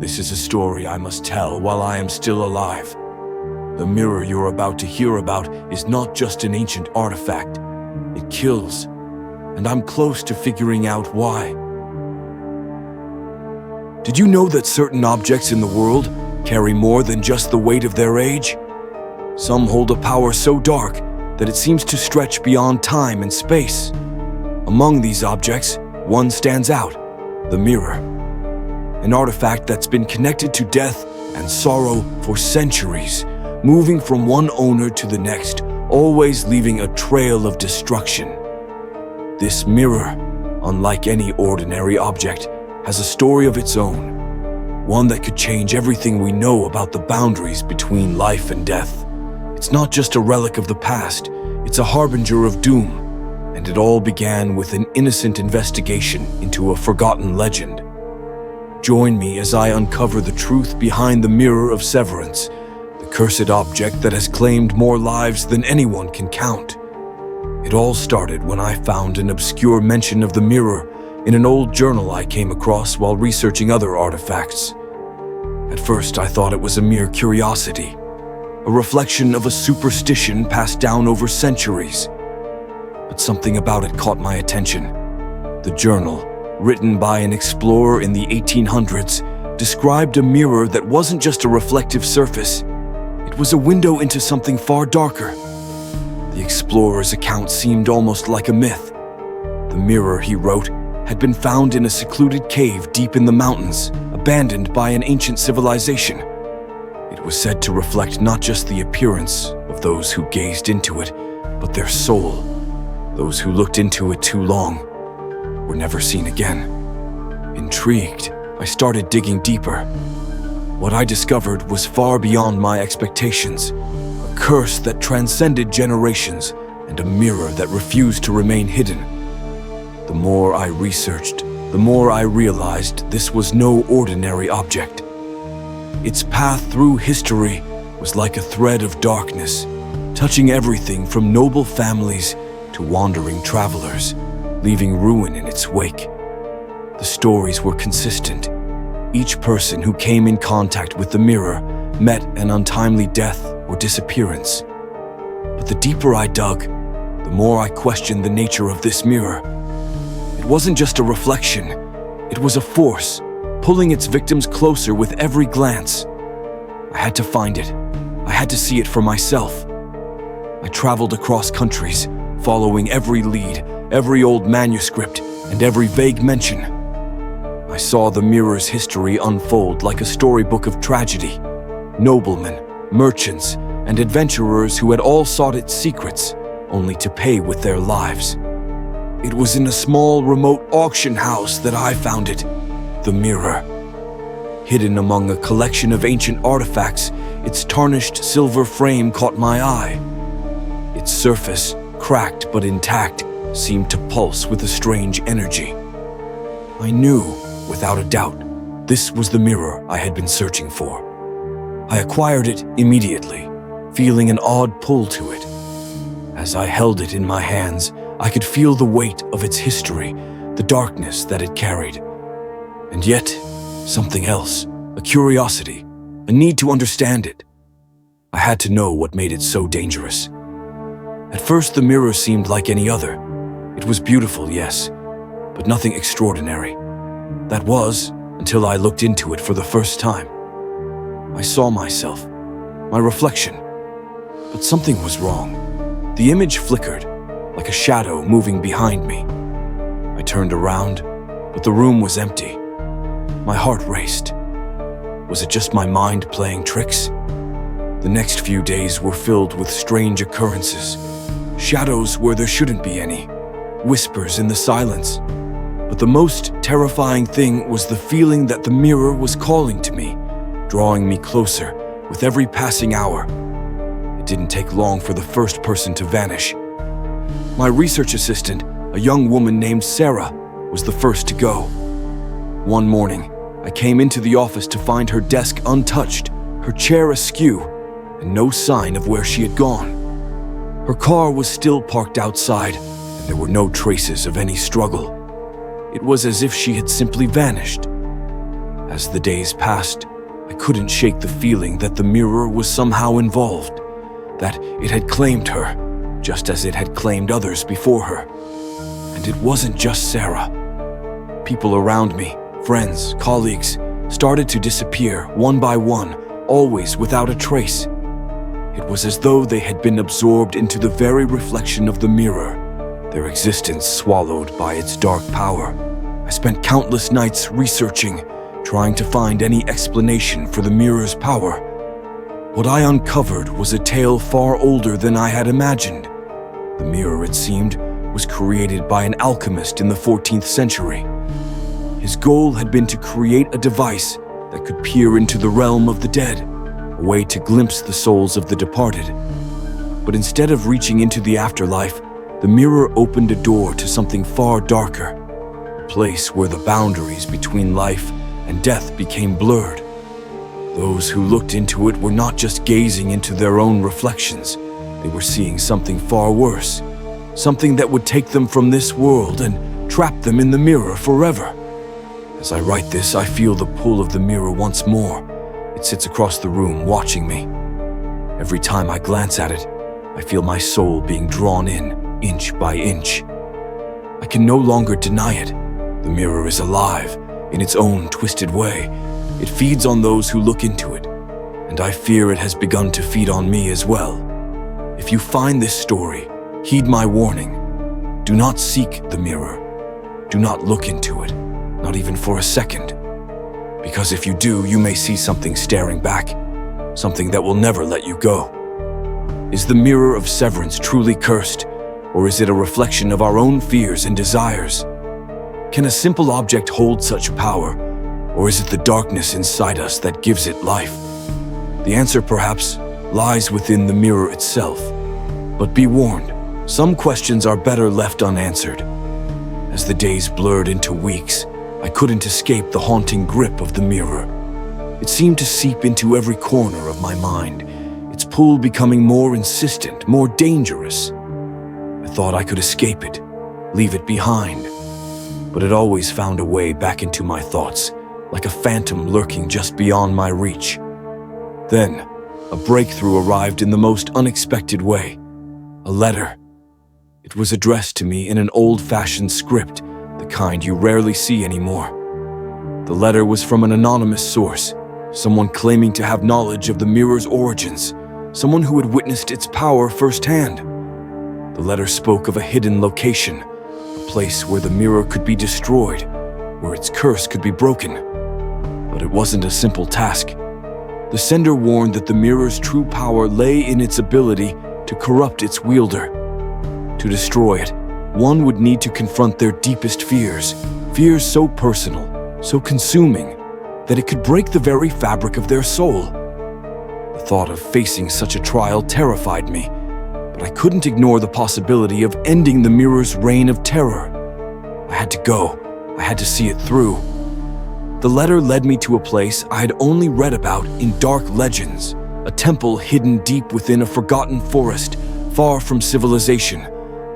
This is a story I must tell while I am still alive. The mirror you're about to hear about is not just an ancient artifact. It kills, and I'm close to figuring out why. Did you know that certain objects in the world carry more than just the weight of their age? Some hold a power so dark that it seems to stretch beyond time and space. Among these objects, one stands out: the mirror. An artifact that's been connected to death and sorrow for centuries, moving from one owner to the next, always leaving a trail of destruction. This mirror, unlike any ordinary object, has a story of its own, one that could change everything we know about the boundaries between life and death. It's not just a relic of the past, it's a harbinger of doom, and it all began with an innocent investigation into a forgotten legend. Join me as I uncover the truth behind the Mirror of Severance, the cursed object that has claimed more lives than anyone can count. It all started when I found an obscure mention of the mirror in an old journal I came across while researching other artifacts. At first, I thought it was a mere curiosity, a reflection of a superstition passed down over centuries. But something about it caught my attention. The journal, written by an explorer in the 1800s, described a mirror that wasn't just a reflective surface. It was a window into something far darker. The explorer's account seemed almost like a myth. The mirror, he wrote, had been found in a secluded cave deep in the mountains, abandoned by an ancient civilization. It was said to reflect not just the appearance of those who gazed into it, but their soul. Those who looked into it too long were never seen again. Intrigued, I started digging deeper. What I discovered was far beyond my expectations, a curse that transcended generations and a mirror that refused to remain hidden. The more I researched, the more I realized this was no ordinary object. Its path through history was like a thread of darkness, touching everything from noble families to wandering travelers, leaving ruin in its wake. The stories were consistent. Each person who came in contact with the mirror met an untimely death or disappearance. But the deeper I dug, the more I questioned the nature of this mirror. It wasn't just a reflection, it was a force, pulling its victims closer with every glance. I had to find it. I had to see it for myself. I traveled across countries, following every lead, every old manuscript, and every vague mention. I saw the mirror's history unfold like a storybook of tragedy. Noblemen, merchants, and adventurers who had all sought its secrets, only to pay with their lives. It was in a small, remote auction house that I found it, the mirror. Hidden among a collection of ancient artifacts, its tarnished silver frame caught my eye. Its surface, cracked but intact, seemed to pulse with a strange energy. I knew, without a doubt, this was the mirror I had been searching for. I acquired it immediately, feeling an odd pull to it. As I held it in my hands, I could feel the weight of its history, the darkness that it carried. And yet, something else, a curiosity, a need to understand it. I had to know what made it so dangerous. At first, the mirror seemed like any other. It was beautiful, yes, but nothing extraordinary. That was, until I looked into it for the first time. I saw myself, my reflection, but something was wrong. The image flickered, like a shadow moving behind me. I turned around, but the room was empty. My heart raced. Was it just my mind playing tricks? The next few days were filled with strange occurrences. Shadows where there shouldn't be any. Whispers in the silence. But the most terrifying thing was the feeling that the mirror was calling to me, drawing me closer with every passing hour. It didn't take long for the first person to vanish. My research assistant, a young woman named Sarah, was the first to go. One morning, I came into the office to find her desk untouched, her chair askew, and no sign of where she had gone. Her car was still parked outside, and there were no traces of any struggle. It was as if she had simply vanished. As the days passed, I couldn't shake the feeling that the mirror was somehow involved, that it had claimed her, just as it had claimed others before her. And it wasn't just Sarah. People around me, friends, colleagues, started to disappear one by one, always without a trace. It was as though they had been absorbed into the very reflection of the mirror, their existence swallowed by its dark power. I spent countless nights researching, trying to find any explanation for the mirror's power. What I uncovered was a tale far older than I had imagined. The mirror, it seemed, was created by an alchemist in the 14th century. His goal had been to create a device that could peer into the realm of the dead, a way to glimpse the souls of the departed. But instead of reaching into the afterlife, the mirror opened a door to something far darker, a place where the boundaries between life and death became blurred. Those who looked into it were not just gazing into their own reflections, they were seeing something far worse, something that would take them from this world and trap them in the mirror forever. As I write this, I feel the pull of the mirror once more. It sits across the room, watching me. Every time I glance at it, I feel my soul being drawn in, inch by inch. I can no longer deny it. The mirror is alive, in its own twisted way. It feeds on those who look into it, and I fear it has begun to feed on me as well. If you find this story, heed my warning. Do not seek the mirror. Do not look into it, not even for a second. Because if you do, you may see something staring back, something that will never let you go. Is the mirror of severance truly cursed, or is it a reflection of our own fears and desires? Can a simple object hold such power, or is it the darkness inside us that gives it life? The answer, perhaps, lies within the mirror itself. But be warned, some questions are better left unanswered. As the days blurred into weeks, I couldn't escape the haunting grip of the mirror. It seemed to seep into every corner of my mind, its pull becoming more insistent, more dangerous. I thought I could escape it, leave it behind, but it always found a way back into my thoughts, like a phantom lurking just beyond my reach. Then, a breakthrough arrived in the most unexpected way. A letter. It was addressed to me in an old-fashioned script, the kind you rarely see anymore. The letter was from an anonymous source, someone claiming to have knowledge of the mirror's origins, someone who had witnessed its power firsthand. The letter spoke of a hidden location, a place where the mirror could be destroyed, where its curse could be broken. But it wasn't a simple task. The sender warned that the mirror's true power lay in its ability to corrupt its wielder. To destroy it, one would need to confront their deepest fears, fears so personal, so consuming, that it could break the very fabric of their soul. The thought of facing such a trial terrified me, but I couldn't ignore the possibility of ending the mirror's reign of terror. I had to go. I had to see it through. The letter led me to a place I had only read about in dark legends, a temple hidden deep within a forgotten forest, far from civilization.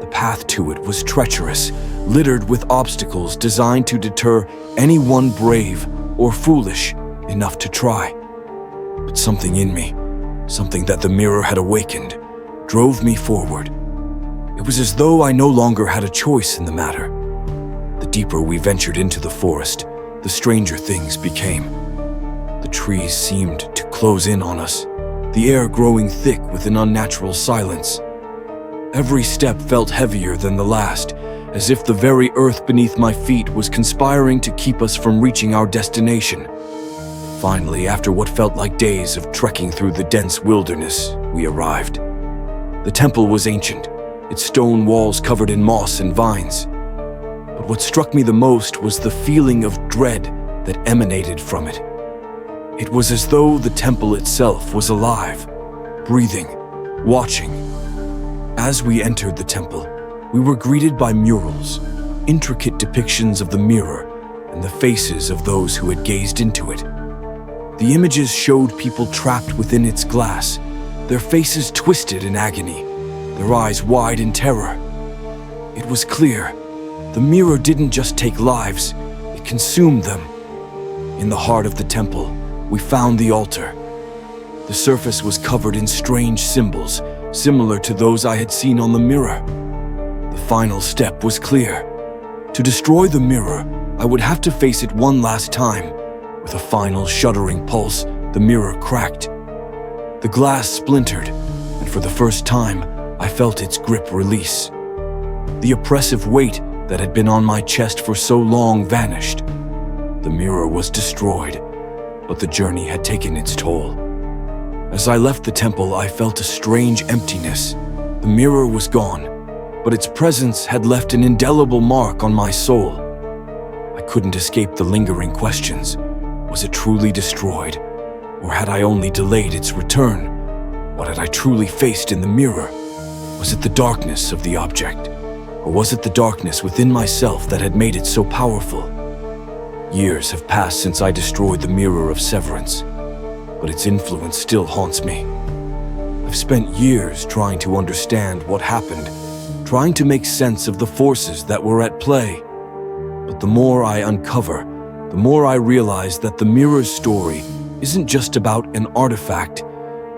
The path to it was treacherous, littered with obstacles designed to deter anyone brave or foolish enough to try. But something in me, something that the mirror had awakened, drove me forward. It was as though I no longer had a choice in the matter. The deeper we ventured into the forest, the stranger things became. The trees seemed to close in on us, the air growing thick with an unnatural silence. Every step felt heavier than the last, as if the very earth beneath my feet was conspiring to keep us from reaching our destination. Finally, after what felt like days of trekking through the dense wilderness, we arrived. The temple was ancient, its stone walls covered in moss and vines. But what struck me the most was the feeling of dread that emanated from it. It was as though the temple itself was alive, breathing, watching. As we entered the temple, we were greeted by murals, intricate depictions of the mirror and the faces of those who had gazed into it. The images showed people trapped within its glass, their faces twisted in agony, their eyes wide in terror. It was clear, the mirror didn't just take lives, it consumed them. In the heart of the temple, we found the altar. The surface was covered in strange symbols, similar to those I had seen on the mirror. The final step was clear. To destroy the mirror, I would have to face it one last time. With a final shuddering pulse, the mirror cracked. The glass splintered, and for the first time, I felt its grip release. The oppressive weight that had been on my chest for so long vanished. The mirror was destroyed, but the journey had taken its toll. As I left the temple, I felt a strange emptiness. The mirror was gone, but its presence had left an indelible mark on my soul. I couldn't escape the lingering questions. Was it truly destroyed? Or had I only delayed its return? What had I truly faced in the mirror? Was it the darkness of the object? Or was it the darkness within myself that had made it so powerful? Years have passed since I destroyed the mirror of Severance, but its influence still haunts me. I've spent years trying to understand what happened, trying to make sense of the forces that were at play. But the more I uncover, the more I realize that the mirror's story isn't just about an artifact.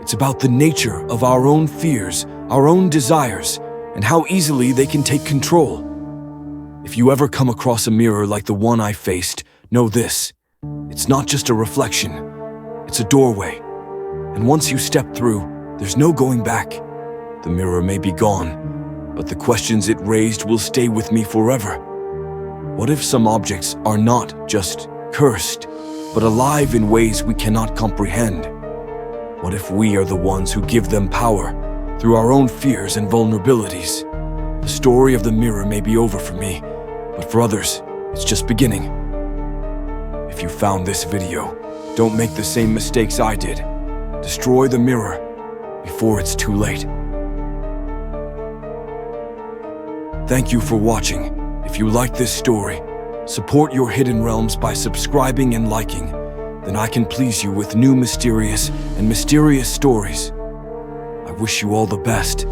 It's about the nature of our own fears, our own desires, and how easily they can take control. If you ever come across a mirror like the one I faced, know this: it's not just a reflection, it's a doorway. And once you step through, there's no going back. The mirror may be gone, but the questions it raised will stay with me forever. What if some objects are not just cursed, but alive in ways we cannot comprehend? What if we are the ones who give them power through our own fears and vulnerabilities? The story of the mirror may be over for me, but for others, it's just beginning. If you found this video, don't make the same mistakes I did. Destroy the mirror before it's too late. Thank you for watching. If you like this story, support your Hidden Realms by subscribing and liking. Then I can please you with new mysterious stories. I wish you all the best.